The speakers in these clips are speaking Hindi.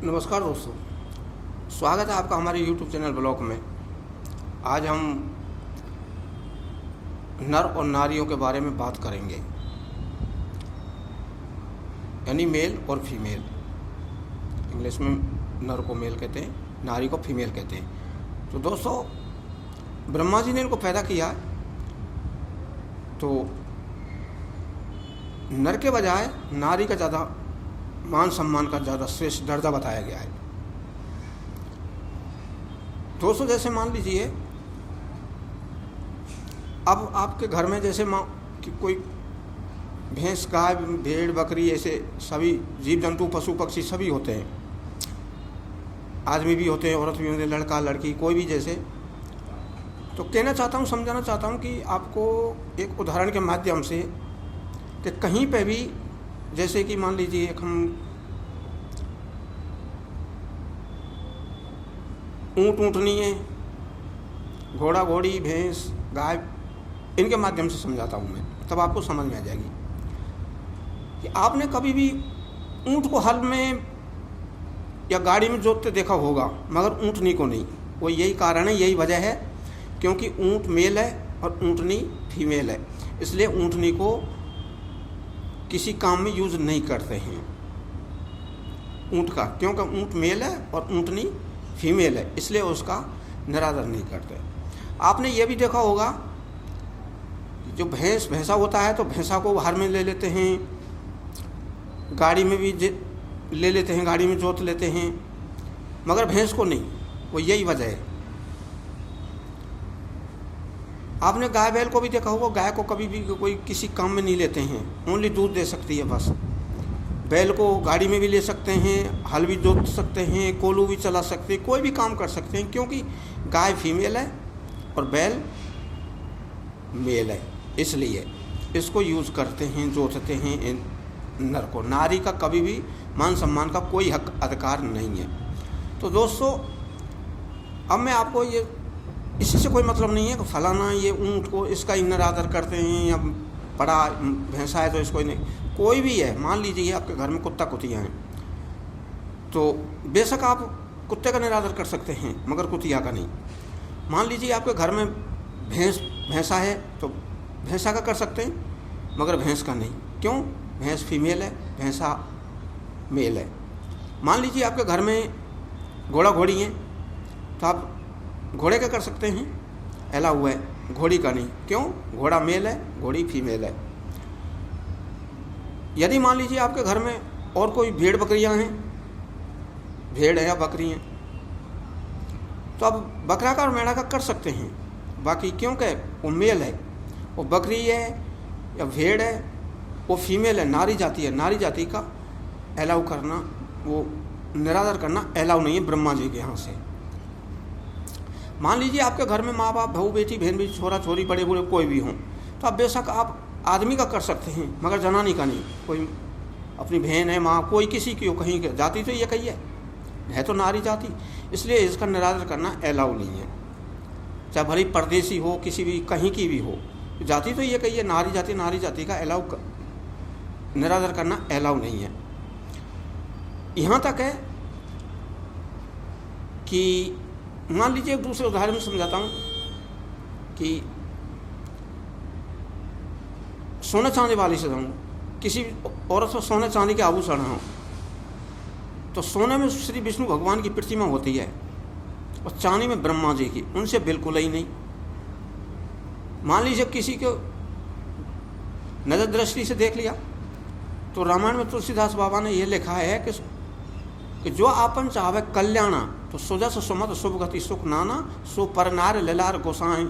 नमस्कार दोस्तों, स्वागत है आपका हमारे YouTube चैनल ब्लॉग में। आज हम नर और नारियों के बारे में बात करेंगे, यानी मेल और फीमेल। इंग्लिश में नर को मेल कहते हैं, नारी को फीमेल कहते हैं। तो दोस्तों, ब्रह्मा जी ने इनको पैदा किया, तो नर के बजाय नारी का ज़्यादा मान सम्मान का ज़्यादा श्रेष्ठ दर्जा बताया गया है। दोस्तों, जैसे मान लीजिए अब आपके घर में जैसे कि कोई भैंस, गाय, भेड़, बकरी, ऐसे सभी जीव जंतु, पशु पक्षी सभी होते हैं। आदमी भी होते हैं, औरत भी होते हैं, लड़का लड़की कोई भी। जैसे तो कहना चाहता हूँ, समझाना चाहता हूँ कि आपको एक उदाहरण के माध्यम से कि कहीं पे भी जैसे कि मान लीजिए एक हम ऊँट ऊँटनी है, घोड़ा घोड़ी, भैंस, गाय, इनके माध्यम से समझाता हूँ मैं, तब आपको समझ में आ जाएगी कि आपने कभी भी ऊँट को हल में या गाड़ी में जोतते देखा होगा, मगर ऊँटनी को नहीं। वो यही कारण है, यही वजह है क्योंकि ऊँट मेल है और ऊँटनी फीमेल है, इसलिए ऊँटनी को किसी काम में यूज़ नहीं करते हैं ऊँट का, क्योंकि ऊँट मेल है और ऊँटनी फीमेल है, इसलिए उसका निरादर नहीं करते। आपने ये भी देखा होगा, जो भैंसा होता है तो भैंसा को हर में ले लेते हैं, गाड़ी में भी ले लेते हैं, गाड़ी में जोत लेते हैं, मगर भैंस को नहीं। वो यही वजह है। आपने गाय बैल को भी देखा होगा, गाय को कभी भी कोई किसी काम में नहीं लेते हैं, ओनली दूध दे सकती है बस। बैल को गाड़ी में भी ले सकते हैं, हल भी जोत सकते हैं, कोलू भी चला सकते हैं, कोई भी काम कर सकते हैं, क्योंकि गाय फीमेल है और बैल मेल है, इसलिए इसको यूज़ करते हैं, जोतते हैं नर को। नारी का कभी भी मान सम्मान का कोई हक अधिकार नहीं है। तो दोस्तों, अब मैं आपको ये, इसी से कोई मतलब नहीं है कि फलाना ये ऊँट को इसका ही निरादर करते हैं, या बड़ा भैंसा है तो इसको ही नहीं। कोई भी है, मान लीजिए आपके घर में कुत्ता कुतिया हैं, तो बेशक आप कुत्ते का निरादर कर सकते हैं, मगर कुतिया का नहीं। मान लीजिए आपके घर में भैंसा है तो भैंसा का कर सकते हैं, मगर भैंस का नहीं। क्यों? भैंस फीमेल है, भैंसा मेल है। मान लीजिए आपके घर में घोड़ा घोड़ी हैं, तो आप घोड़े का कर सकते हैं, अलाउ हुआ है, घोड़ी का नहीं। क्यों? घोड़ा मेल है, घोड़ी फीमेल है। यदि मान लीजिए आपके घर में और कोई भेड़ बकरियां हैं, भेड़ है या बकरी हैं, तो आप बकरा का और मेढ़ा का कर सकते हैं। बाकी क्योंकि वो मेल है, वो बकरी है या भेड़ है, वो फीमेल है, नारी जाति है। नारी जाति का अलाउ करना, वो निरादर करना अलाउ नहीं है ब्रह्मा जी के यहाँ से। मान लीजिए आपके घर में माँ बाप, बहू बेटी, बहन बेटी, छोरा छोरी, बड़े बूढ़े कोई भी हों, तो आप बेशक आप आदमी का कर सकते हैं, मगर जनानी का नहीं। कोई अपनी बहन है, माँ, कोई किसी की हो, कहीं के जाति तो ये कही है तो नारी जाति, इसलिए इसका निरादर करना अलाउ नहीं है। चाहे भले परदेसी हो, किसी भी कहीं की भी हो, जाति तो ये कही है नारी जाति। नारी जाति का निरादर करना अलाउ नहीं है। यहाँ तक है कि मान लीजिए, एक दूसरे उदाहरण में समझाता हूँ कि सोने चांदी वाली से जाऊँ, किसी औरत को सोने चांदी के आभूषण हो, तो सोने में श्री विष्णु भगवान की प्रतिमा होती है और चांदी में ब्रह्मा जी की, उनसे बिल्कुल ही नहीं। मान लीजिए किसी को नजर दृष्टि से देख लिया, तो रामायण में तुलसीदास बाबा ने यह लिखा है कि जो आपन चाहे कल्याणा, तो सुजस सुमत शुभ गति सुख नाना, सो परनार ललार गोसाई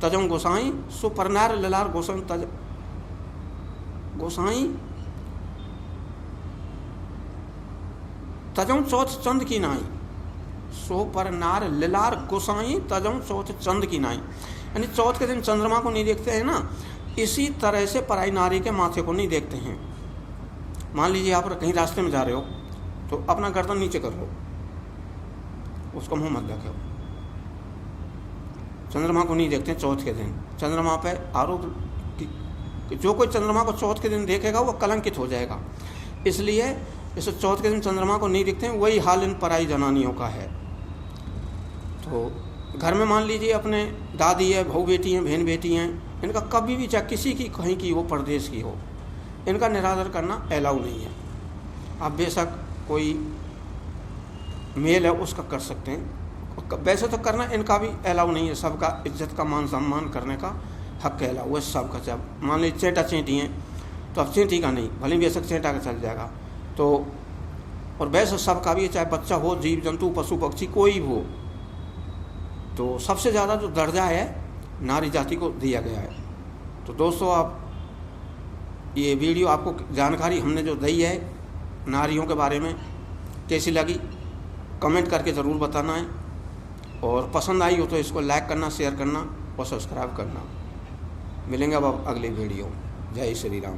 तजम गोसाई, सो परनार ललार गोसाई तजम चौथ चंद की नाई, सो परनार ललार गोसाई तजम चौथ चंद की नाई। यानी चौथ के दिन चंद्रमा को नहीं देखते हैं ना, इसी तरह से पराई नारी के माथे को नहीं देखते हैं। मान लीजिए आप कहीं रास्ते में जा रहे हो, तो अपना गर्दन नीचे कर लो, उसको मुंह मत देखो। चंद्रमा को नहीं देखते चौथ के दिन। चंद्रमा पे आरोप कि जो कोई चंद्रमा को चौथ के दिन देखेगा वो कलंकित हो जाएगा, इसलिए जैसे चौथ के दिन चंद्रमा को नहीं दिखते हैं, वही हाल इन पराई जनानियों का है। तो घर में मान लीजिए अपने दादी है, बहू बेटी हैं, बहन बेटी हैं, इनका कभी भी चाहे किसी की कहीं की हो, परदेश की हो, इनका निरादर करना अलाउ नहीं है। आप बेशक कोई मेल है उसका कर सकते हैं, वैसे तो करना इनका भी अलाउ नहीं है। सबका इज्जत का मान सम्मान करने का हक अलाउ है सबका। चाहे मान लीजिए चेटा चेटी हैं तो अब चेटी का नहीं, भले बेशक चेटा का चल जाएगा। तो और वैसे सबका भी, चाहे बच्चा हो, जीव जंतु, पशु पक्षी, कोई भी हो, तो सबसे ज़्यादा जो दर्जा है नारी जाति को दिया गया है। तो दोस्तों, आप ये वीडियो आपको जानकारी हमने जो दी है नारियों के बारे में कैसी लगी कमेंट करके ज़रूर बताना है, और पसंद आई हो तो इसको लाइक करना, शेयर करना और सब्सक्राइब करना। मिलेंगे अब अगली वीडियो। जय श्री राम।